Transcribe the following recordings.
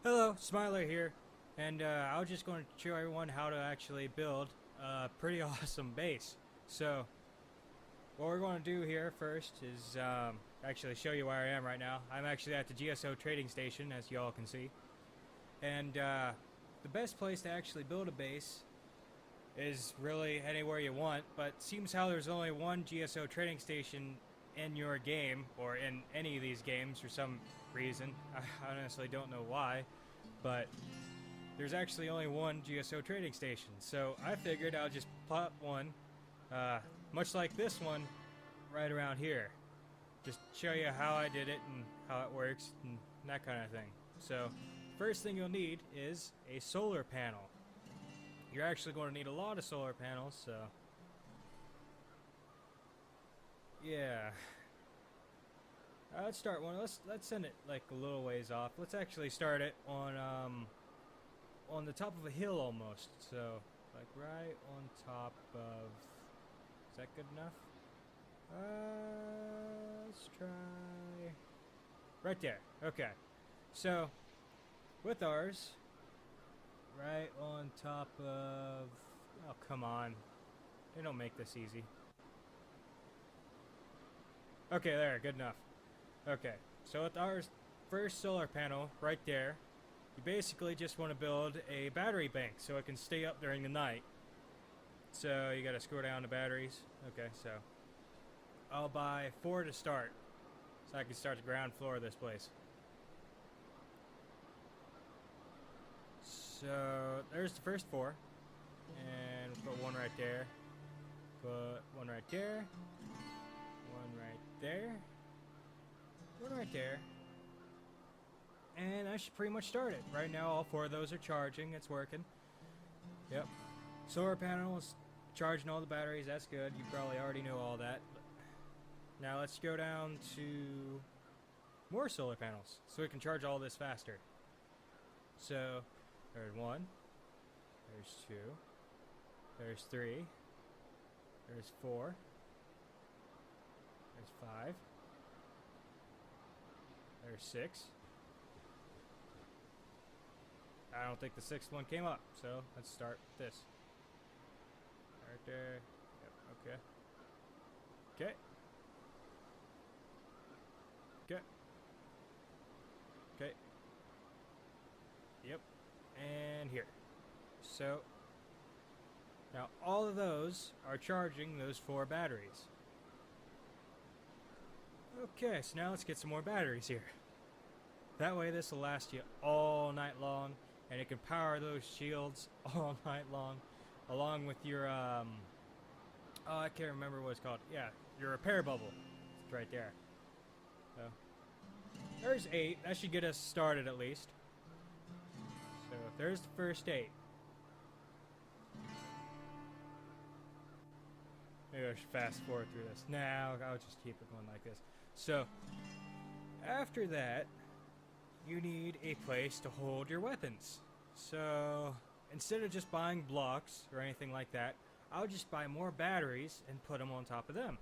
Hello, Smiler here, and I was just going to show everyone how to actually build a pretty awesome base. So, what we're going to do here first is actually show you where I am right now. I'm actually at the GSO trading station, as you all can see. And the best place to actually build a base is really anywhere you want, but seems how there's only one GSO trading station in your game, or in any of these games for some reason. I honestly don't know why, but there's actually only one GSO trading station. So I figured I'll just plot one, much like this one, right around here. Just show you how I did it and how it works and that kind of thing. So, first thing you'll need is a solar panel. You're actually going to need a lot of solar panels, so yeah. Let's start one. Let's send it like a little ways off. Let's actually start it on the top of a hill almost. So like right on top of. Is that good enough? Let's try right there. Okay. So with ours, right on top of. Oh come on! They don't make this easy. Okay, there, good enough. Okay, so with our first solar panel right there, you basically just want to build a battery bank so it can stay up during the night. So you gotta scroll down to batteries. Okay, so I'll buy 4 to start, so I can start the ground floor of this place. So there's the first 4, and we'll put one right there. Put one right there. One right there. One right there. And I should pretty much start it. Right now all 4 of those are charging. It's working. Yep. Solar panels charging all the batteries. That's good. You probably already know all that. Now let's go down to more solar panels so we can charge all this faster. So there's 1. There's 2. There's 3. There's 4. There's 5. There's 6. I don't think the 6th one came up, so let's start this. Right there. Yep, okay. Okay. Okay. Okay. Yep. And here. So, now all of those are charging those 4 batteries. Okay, so now let's get some more batteries here. That way this will last you all night long, and it can power those shields all night long, along with your, oh, I can't remember what it's called. Yeah, your repair bubble. It's right there. So, there's 8. That should get us started at least. So, there's the first 8. Maybe I should fast forward through this. Nah, I'll just keep it going like this. So, after that, you need a place to hold your weapons. So, instead of just buying blocks or anything like that, I'll just buy more batteries and put them on top of them.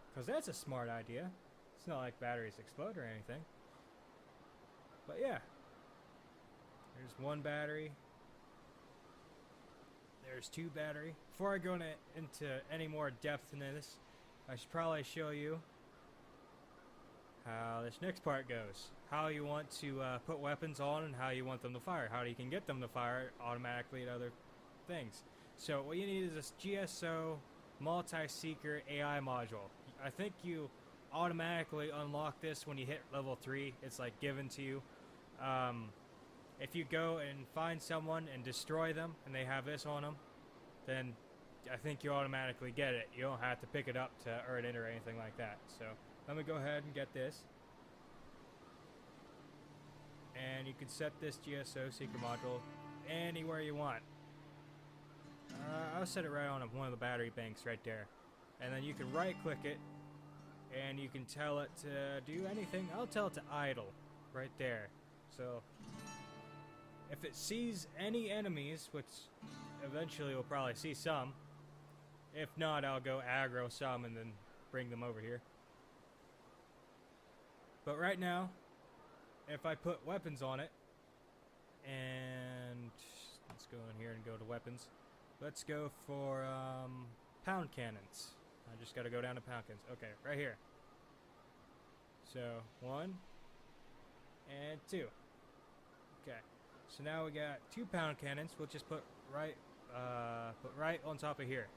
Because that's a smart idea. It's not like batteries explode or anything. But yeah. There's 1 battery. There's 2 battery. Before I go into any more depth into this, I should probably show you how this next part goes. How you want to put weapons on and how you want them to fire. How you can get them to fire automatically at other things. So what you need is this GSO multi-seeker AI module. I think you automatically unlock this when you hit level 3. It's like given to you. If you go and find someone and destroy them and they have this on them, then I think you automatically get it. You don't have to pick it up to earn it or anything like that. So let me go ahead and get this. And you can set this GSO seeker module anywhere you want. I'll set it right on one of the battery banks right there. And then you can right click it and you can tell it to do anything. I'll tell it to idle right there. So if it sees any enemies, which eventually we'll probably see some, if not, I'll go aggro some and then bring them over here. But right now, if I put weapons on it, And let's go in here and go to weapons. Let's go for pound cannons. I just gotta go down to pound cannons. Okay, right here. So 1 and 2. Okay, so now we got 2 pound cannons. We'll just put right on top of here.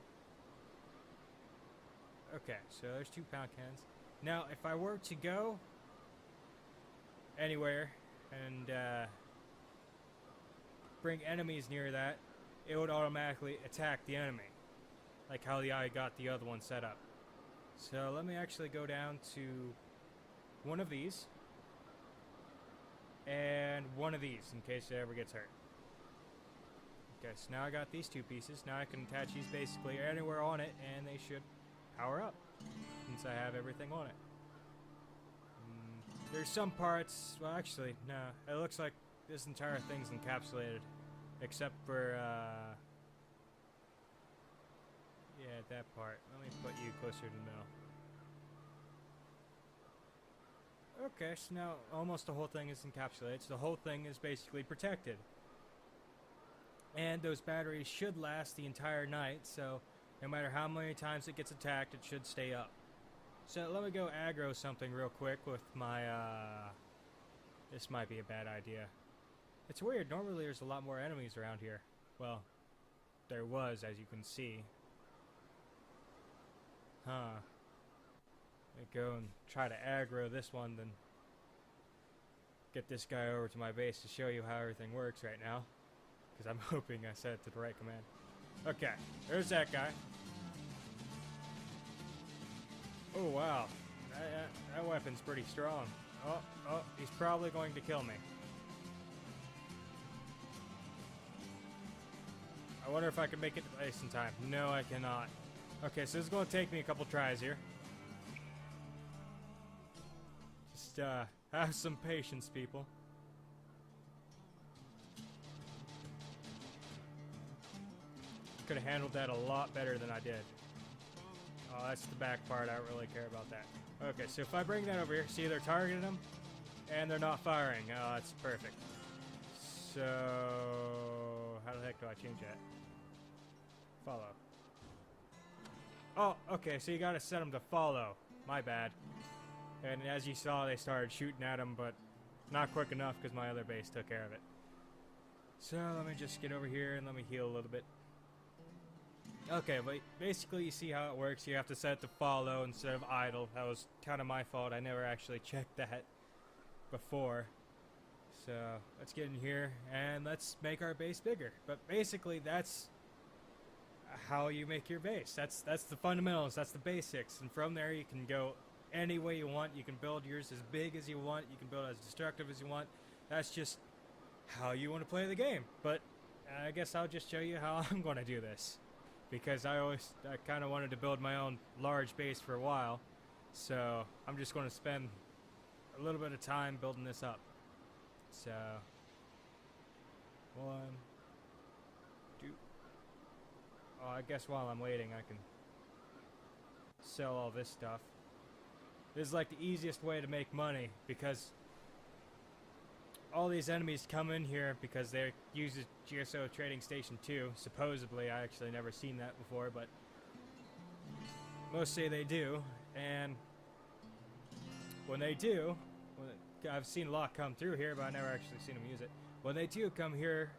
Okay, so there's 2 pound cannons. Now, if I were to go anywhere and bring enemies near that, it would automatically attack the enemy, like how I got the other one set up. So let me actually go down to one of these and one of these in case it ever gets hurt. Okay, so now I got these 2 pieces. Now I can attach these basically anywhere on it and they should power up since I have everything on it. There's some parts, well actually, no, it looks like this entire thing's encapsulated except for, yeah, that part. Let me put you closer to the middle. Okay, so now almost the whole thing is encapsulated, so the whole thing is basically protected. And those batteries should last the entire night, so no matter how many times it gets attacked, it should stay up. So let me go aggro something real quick with my, this might be a bad idea. It's weird, normally there's a lot more enemies around here. Well, there was, as you can see. Huh. Let me go and try to aggro this one, then get this guy over to my base to show you how everything works right now. Because I'm hoping I set it to the right command. Okay, there's that guy. Oh wow, that weapon's pretty strong. Oh, he's probably going to kill me. I wonder if I can make it to base in time. No, I cannot. Okay, so this is going to take me a couple tries here. Just have some patience, people. Could have handled that a lot better than I did. Oh, that's the back part. I don't really care about that. Okay, so if I bring that over here, see they're targeting them, and they're not firing. Oh, that's perfect. So, how the heck do I change that? Follow. Oh, okay, so you gotta set them to follow. My bad. And as you saw, they started shooting at them, but not quick enough because my other base took care of it. So, let me just get over here and let me heal a little bit. Okay, but basically you see how it works. You have to set it to follow instead of idle. That was kind of my fault. I never actually checked that before. So let's get in here and let's make our base bigger. But basically that's how you make your base. That's the fundamentals. That's the basics. And from there you can go any way you want. You can build yours as big as you want. You can build as destructive as you want. That's just how you want to play the game. But I guess I'll just show you how I'm going to do this. Because I kind of wanted to build my own large base for a while. So I'm just going to spend a little bit of time building this up. So 1, 2. Oh, I guess while I'm waiting I can sell all this stuff. This is like the easiest way to make money because all these enemies come in here because they use the GSO trading station too. Supposedly, I actually never seen that before, but most say they do. And when they do, I've seen a lot come through here, but I never actually seen them use it. When they do come here,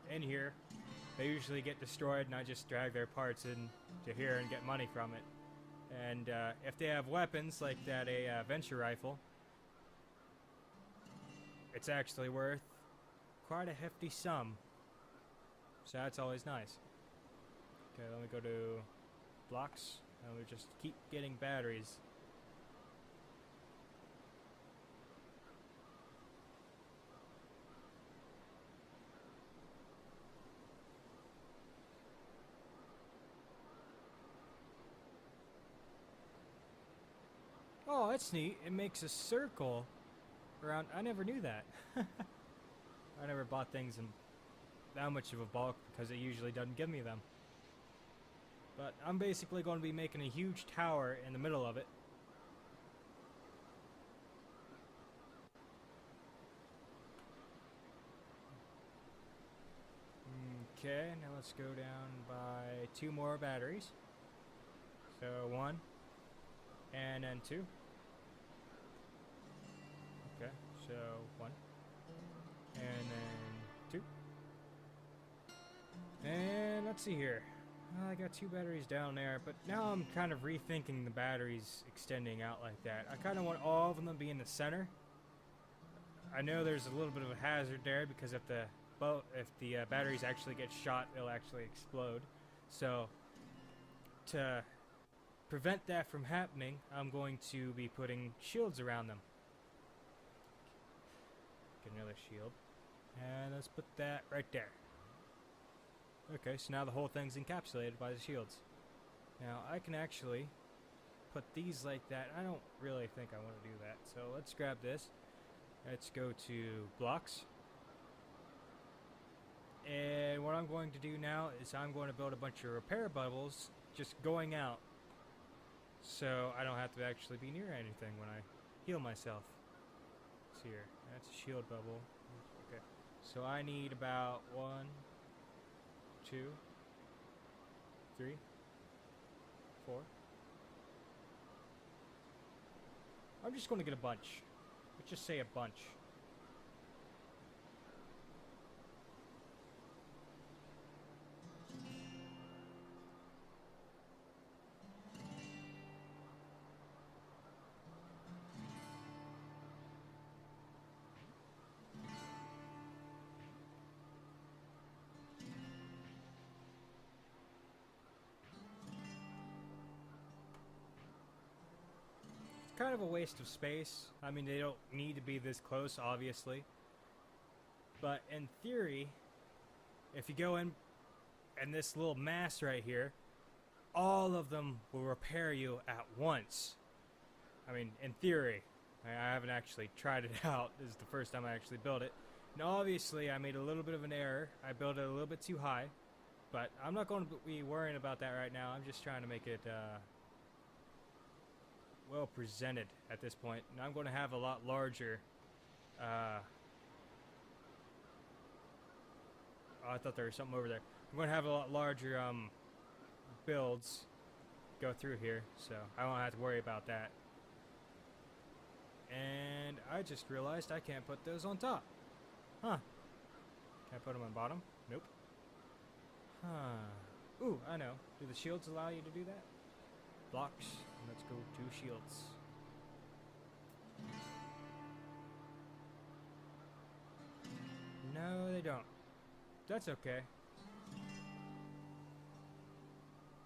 they usually get destroyed, and I just drag their parts into here and get money from it. And if they have weapons like that, a venture rifle, it's actually worth quite a hefty sum. So that's always nice. Okay, let me go to blocks, and we just keep getting batteries. Oh, that's neat. It makes a circle around. I never knew that. I never bought things in that much of a bulk because it usually doesn't give me them. But I'm basically going to be making a huge tower in the middle of it. Okay, now let's go down by 2 more batteries. So 1, and then 2. Okay, so 1, and then 2. And let's see here. Well, I got 2 batteries down there, but now I'm kind of rethinking the batteries extending out like that. I kind of want all of them to be in the center. I know there's a little bit of a hazard there because if the batteries actually get shot, they'll actually explode. So to prevent that from happening, I'm going to be putting shields around them. Get another shield, and let's put that right there. Okay, so now the whole thing's encapsulated by the shields. Now I can actually put these like that. I don't really think I want to do that, so let's grab this. Let's go to blocks. And what I'm going to do now is I'm going to build a bunch of repair bubbles just going out, so I don't have to actually be near anything when I heal myself. Let's see here. That's a shield bubble. Okay. So I need about 1, 2, 3, 4. I'm just going to get a bunch. Let's just say a bunch. Kind of a waste of space. I mean, they don't need to be this close, obviously. But in theory, if you go in this little mass right here, all of them will repair you at once. I mean, in theory. I haven't actually tried it out. This is the first time I actually built it. And obviously, I made a little bit of an error. I built it a little bit too high. But I'm not going to be worrying about that right now. I'm just trying to make it well presented at this point. And I'm going to have a lot larger oh, I thought there was something over there. I'm going to have a lot larger builds go through here, so I won't have to worry about that. And I just realized I can't put those on top. Huh. Can I put them on bottom? Nope. Huh. Ooh, I know. Do the shields allow you to do that? Blocks. Let's go to shields. No, they don't. That's okay.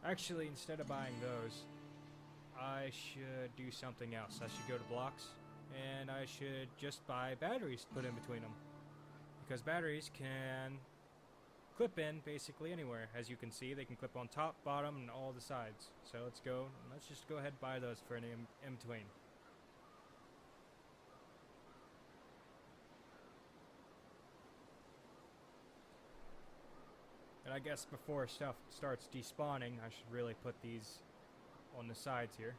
Actually, instead of buying those, I should do something else. I should go to blocks, and I should just buy batteries to put in between them. Because batteries can clip in basically anywhere. As you can see, they can clip on top, bottom, and all the sides. So let's just go ahead and buy those for an in between. And I guess before stuff starts despawning, I should really put these on the sides here.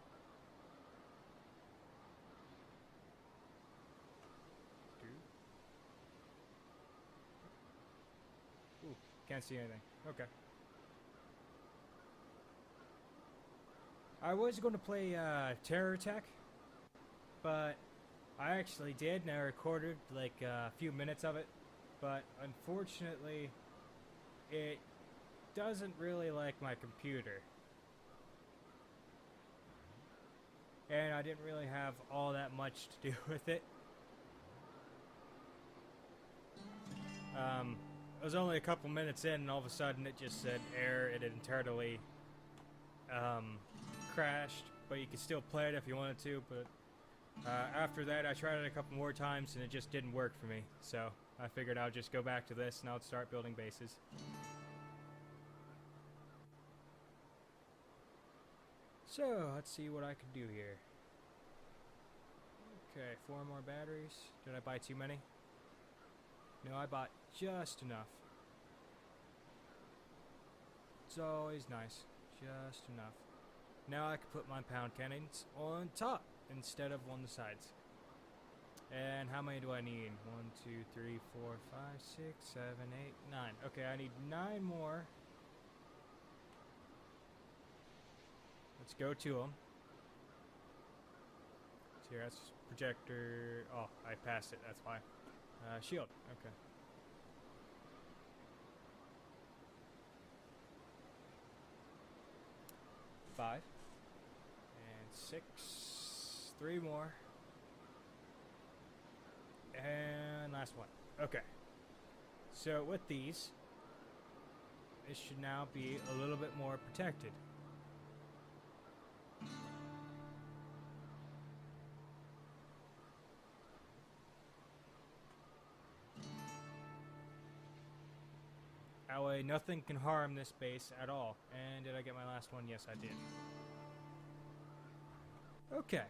Ooh, can't see anything. Okay. I was going to play Terra Tech, but I actually did, and I recorded like a few minutes of it, but unfortunately it doesn't really like my computer. And I didn't really have all that much to do with it. It was only a couple minutes in, and all of a sudden it just said error. It had entirely crashed, but you could still play it if you wanted to. But after that, I tried it a couple more times, and it just didn't work for me. So I figured I'll just go back to this, and I'll start building bases. So, let's see what I can do here. Okay, 4 more batteries. Did I buy too many? No, I bought just enough. It's always nice. Just enough. Now I can put my pound cannons on top instead of on the sides. And how many do I need? 1, 2, 3, 4, 5, 6, 7, 8, 9. Okay, I need 9 more. Let's go to them. So here, that's projector. Oh, I passed it. That's why. Shield. Okay. Five. And 6. 3 more. And last one. Okay. So with these, it should now be a little bit more protected. That way nothing can harm this base at all. And did I get my last one? Yes, I did. Okay.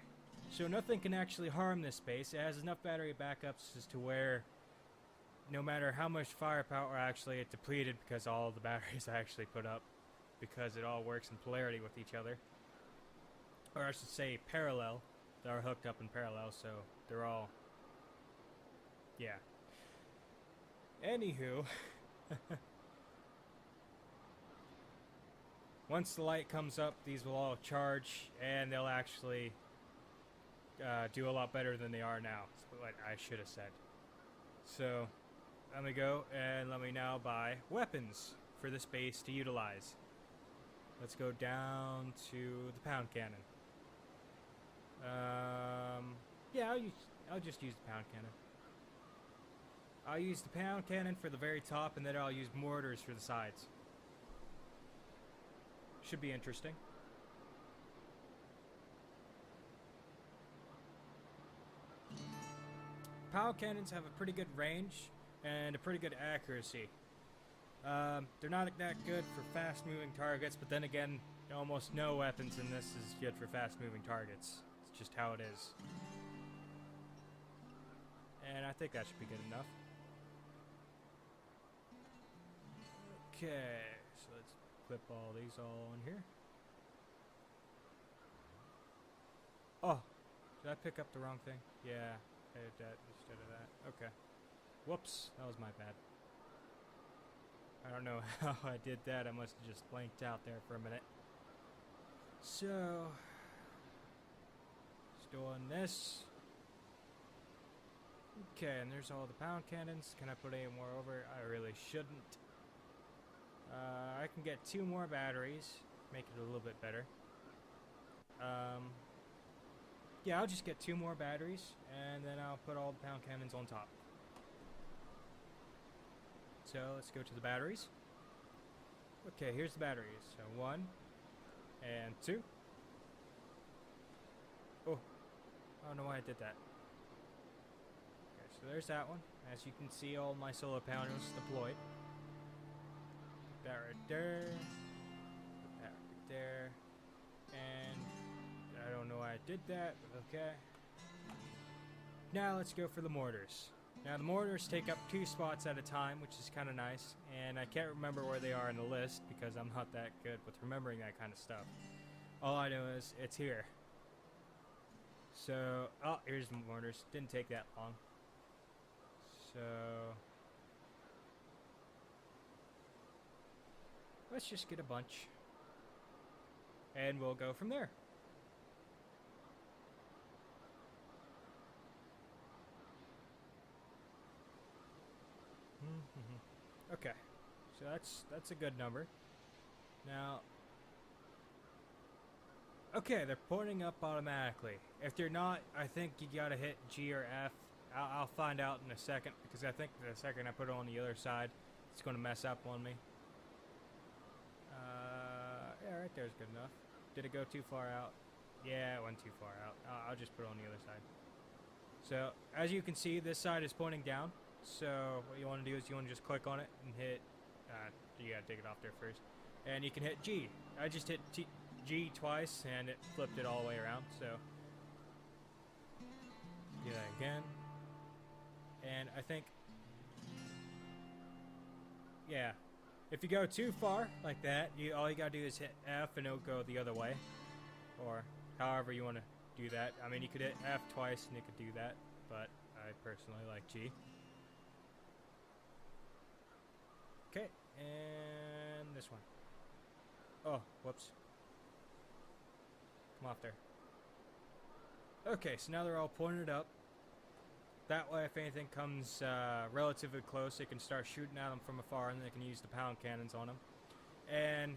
So nothing can actually harm this base. It has enough battery backups as to where no matter how much firepower actually it depleted, because all the batteries I actually put up, because it all works in polarity with each other. Or I should say parallel. They are hooked up in parallel, so they're all... Yeah. Anywho... Once the light comes up, these will all charge, and they'll actually do a lot better than they are now. That's what I should have said. So, let me go, and let me now buy weapons for this base to utilize. Let's go down to the pound cannon. Yeah, I'll just use the pound cannon. I'll use the pound cannon for the very top, and then I'll use mortars for the sides. Should be interesting. Pound cannons have a pretty good range and a pretty good accuracy. They're not that good for fast-moving targets, but then again, almost no weapons in this is good for fast-moving targets. It's just how it is. And I think that should be good enough. Okay, so let's clip all these all in here. Oh, did I pick up the wrong thing? Yeah, I did that instead of that. Okay. Whoops, that was my bad. I don't know how I did that. I must have just blanked out there for a minute. So, just doing this. Okay, and there's all the pound cannons. Can I put any more over? I really shouldn't. I can get 2 more batteries, make it a little bit better. Yeah, I'll just get 2 more batteries, and then I'll put all the pound cannons on top. So let's go to the batteries. Okay, here's the batteries. So 1 and 2. Oh, I don't know why I did that. Okay, so there's that one. As you can see, all my solar panels deployed. That right there, put that right there, and I don't know why I did that, but okay. Now let's go for the mortars. Now the mortars take up 2 spots at a time, which is kind of nice, and I can't remember where they are in the list because I'm not that good with remembering that kind of stuff. All I know is it's here. So, oh, here's the mortars. Didn't take that long. So... let's just get a bunch. And we'll go from there. Okay. So that's a good number. Now, okay, they're pointing up automatically. If they're not, I think you gotta hit G or F. I'll find out in a second, because I think the second I put it on the other side, it's gonna mess up on me. Yeah, right there's good enough. Did it go too far out? Yeah, it went too far out. I'll just put it on the other side. So, as you can see, this side is pointing down. So, what you want to do is you want to just click on it and hit... you gotta take it off there first. And you can hit G. I just hit G twice, and it flipped it all the way around, so... do that again. And I think... yeah. If you go too far, like that, all you gotta do is hit F and it'll go the other way. Or however you want to do that. I mean, you could hit F twice and it could do that, but I personally like G. Okay, and this one. Oh, whoops. Come off there. Okay, so now they're all pointed up. That way, if anything comes relatively close, they can start shooting at them from afar, and they can use the pound cannons on them. And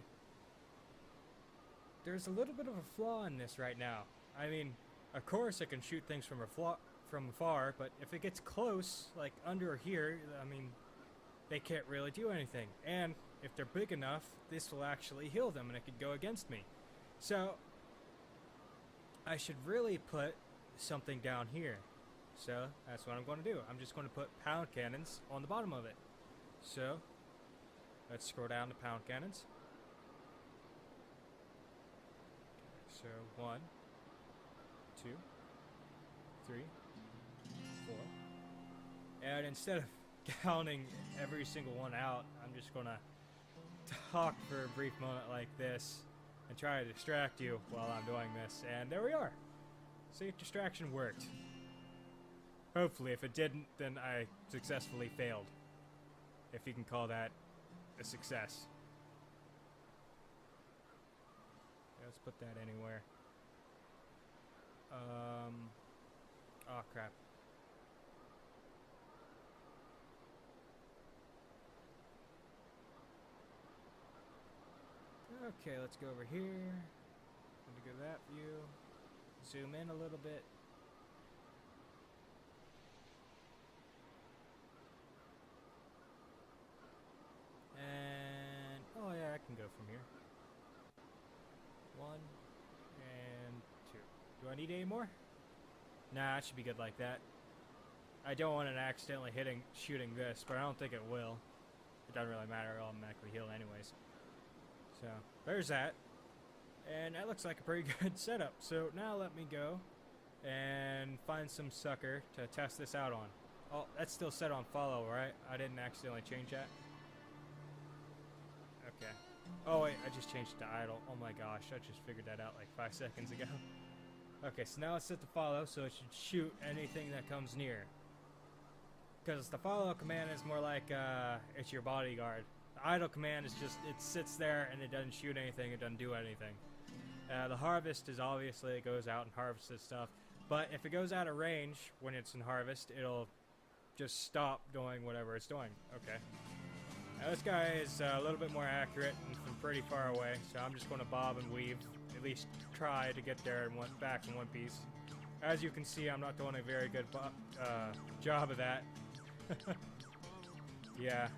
there's a little bit of a flaw in this right now. I mean, of course, I can shoot things from afar, but if it gets close, like under here, I mean, they can't really do anything. And if they're big enough, this will actually heal them, and it could go against me. So I should really put something down here. So that's what I'm going to do. I'm just going to put pound cannons on the bottom of it. So let's scroll down to pound cannons. So 1, 2, 3, 4. And instead of counting every single one out, I'm just going to talk for a brief moment like this and try to distract you while I'm doing this. And there we are. Safe distraction worked. Hopefully, if it didn't, then I successfully failed. If you can call that a success. Let's put that anywhere. Oh crap. Okay, let's go over here. Going to go that view. Zoom in a little bit. And oh yeah, I can go from here. 1 and 2. Do I need any more? Nah, it should be good like that. I don't want it accidentally shooting this, but I don't think it will. It doesn't really matter, it'll automatically heal anyways. So, there's that. And that looks like a pretty good setup. So now let me go and find some sucker to test this out on. Oh, that's still set on follow, right? I didn't accidentally change that. Okay. Oh wait, I just changed it to idle. Oh my gosh, I just figured that out like 5 seconds ago. Okay, so now it's set to follow, so it should shoot anything that comes near. Because the follow command is more like it's your bodyguard. The idle command is just, it sits there and it doesn't shoot anything, it doesn't do anything. The harvest is obviously, it goes out and harvests stuff. But if it goes out of range when it's in harvest, it'll just stop doing whatever it's doing. Okay. Now this guy is a little bit more accurate and from pretty far away, so I'm just going to bob and weave, at least try to get there and back in one piece. As you can see, I'm not doing a very good job of that. Yeah.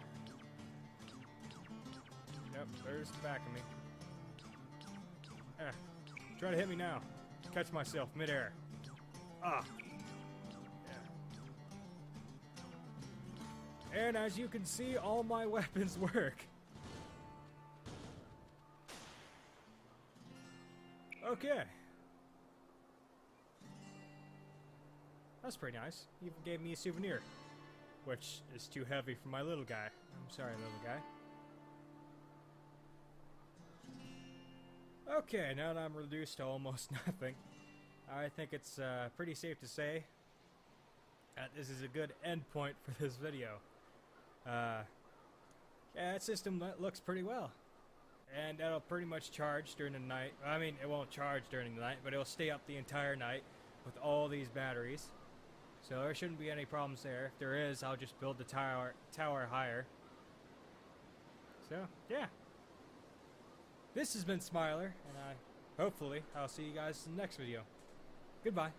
Yep, there's the back of me. Try to hit me now. Catch myself midair. Ah. Yeah. And as you can see, all my weapons work. Okay. That's pretty nice. You even gave me a souvenir. Which is too heavy for my little guy. I'm sorry, little guy. Okay, now that I'm reduced to almost nothing, I think it's pretty safe to say that this is a good endpoint for this video. Yeah, that system looks pretty well. And that'll pretty much charge during the night. I mean, it won't charge during the night, but it'll stay up the entire night with all these batteries. So there shouldn't be any problems there. If there is, I'll just build the tower higher. So, yeah. This has been Smiler, and hopefully I'll see you guys in the next video. Goodbye.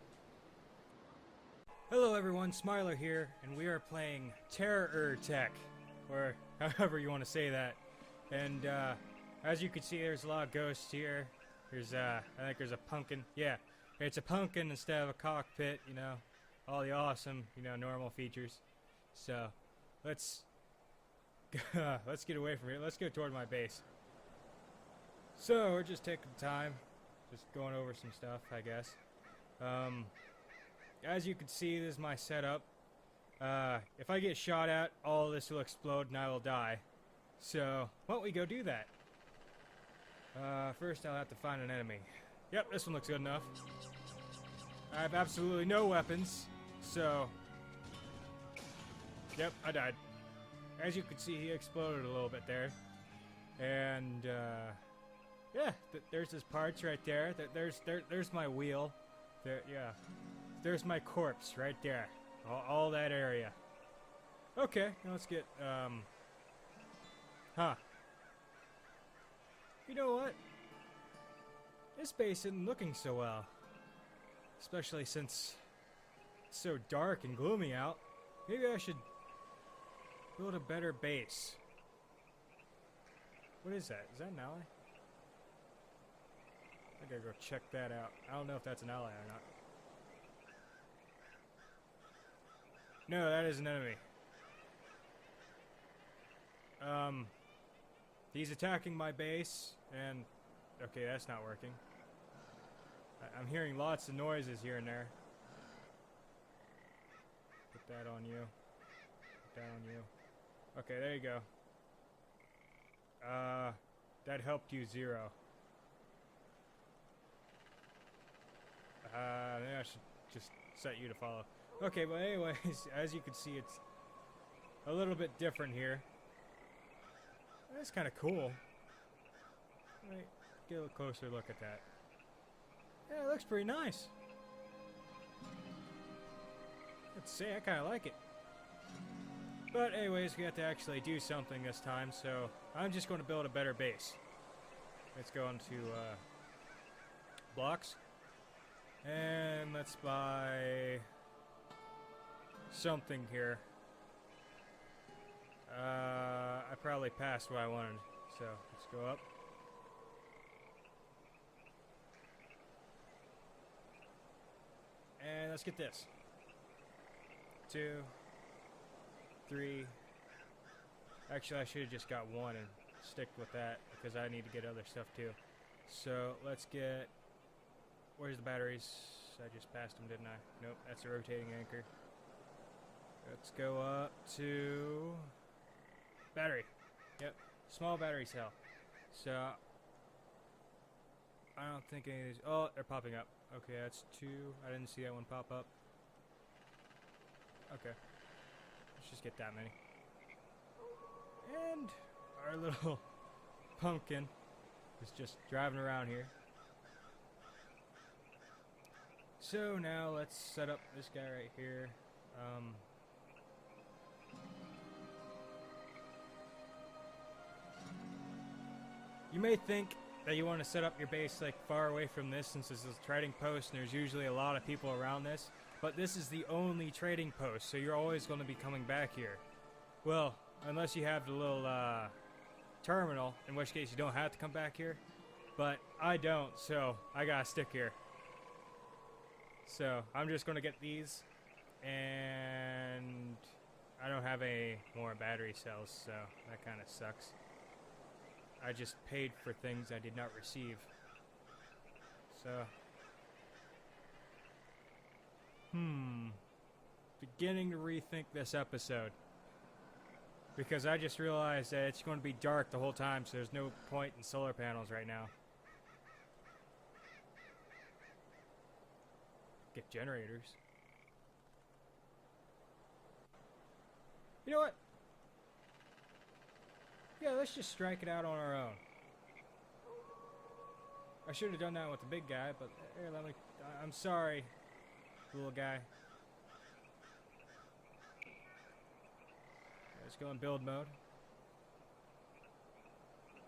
Hello everyone, Smiler here, and we are playing TerraTech, or however you want to say that. And as you can see, there's a lot of ghosts here. There's I think there's a pumpkin. Yeah, it's a pumpkin instead of a cockpit, you know. All the awesome, you know, normal features. So, let's get away from here. Let's go toward my base. So, we're just taking time. Just going over some stuff, I guess. As you can see, this is my setup. If I get shot at, all this will explode and I will die. So, why don't we go do that? First I'll have to find an enemy. Yep, this one looks good enough. I have absolutely no weapons, so Yep, I died. As you can see, he exploded a little bit there. And, yeah, there's his parts right there. There's my wheel. There, yeah. There's my corpse right there. All that area. Okay, now let's get, huh. You know what? This base isn't looking so well. Especially since it's so dark and gloomy out. Maybe I should build a better base. What is that? Is that an ally? I gotta go check that out. I don't know if that's an ally or not. No, that is an enemy. He's attacking my base, and... Okay, that's not working. I'm hearing lots of noises here and there. Put that on you. Put that on you. Okay, there you go. That helped you 0. Maybe I should just set you to follow. Okay, but anyways, as you can see, it's a little bit different here. That's kind of cool. Right, get a little closer look at that. Yeah, it looks pretty nice. Let's say I kind of like it. But anyways, we have to actually do something this time, so I'm just going to build a better base. Let's go into blocks. And let's buy something here. I probably passed what I wanted, so let's go up. And let's get this. 2, 3. Actually, I should have just got 1 and stick with that because I need to get other stuff too. So let's get... Where's the batteries? I just passed them, didn't I? Nope, that's a rotating anchor. Let's go up to... Battery. Yep, small battery cell. So... I don't think any of these... Oh, they're popping up. Okay, that's 2. I didn't see that one pop up. Okay. Let's just get that many. And our little pumpkin is just driving around here. So now let's set up this guy right here. You may think that you want to set up your base like far away from this since this is a trading post and there's usually a lot of people around this, but this is the only trading post, so you're always going to be coming back here. Well, unless you have the little terminal, in which case you don't have to come back here, but I don't, so I gotta stick here. So I'm just going to get these, and I don't have any more battery cells, so that kind of sucks. I just paid for things I did not receive. So, beginning to rethink this episode. Because I just realized that it's going to be dark the whole time, so there's no point in solar panels right now. Get generators. You know what? Yeah, let's just strike it out on our own. I should have done that with the big guy, but here, let me... I'm sorry, little guy. Let's go in build mode.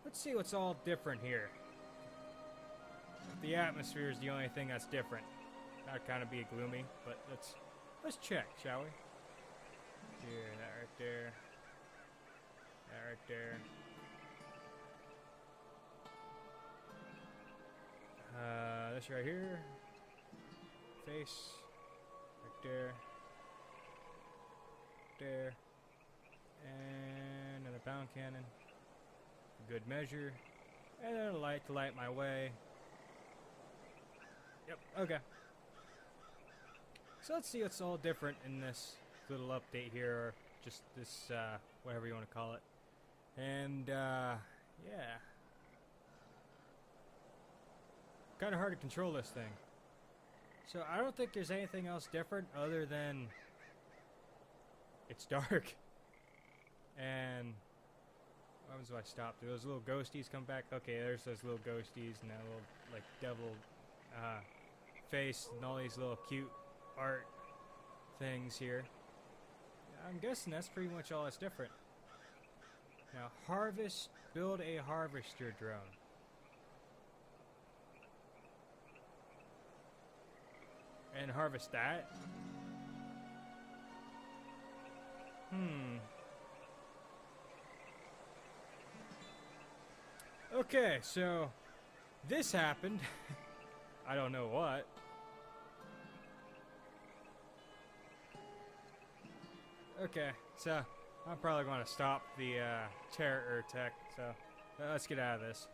Let's see what's all different here. The atmosphere is the only thing that's different. That'd kind of be gloomy, but let's check, shall we? Here, that right there. That right there. This right here. Face. Right there. There. And another bound cannon. A good measure. And then a light to light my way. Yep, okay. So let's see what's all different in this little update here, or just this, whatever you want to call it. And, yeah. Kind of hard to control this thing. So I don't think there's anything else different other than it's dark. And what happens if I stop? Do those little ghosties come back? Okay, there's those little ghosties and that little like devil face and all these little cute art things here. I'm guessing that's pretty much all that's different. Now, build a harvester drone. And harvest that. Okay, so this happened. I don't know what. Okay, so I'm probably going to stop the TerraTech, so let's get out of this.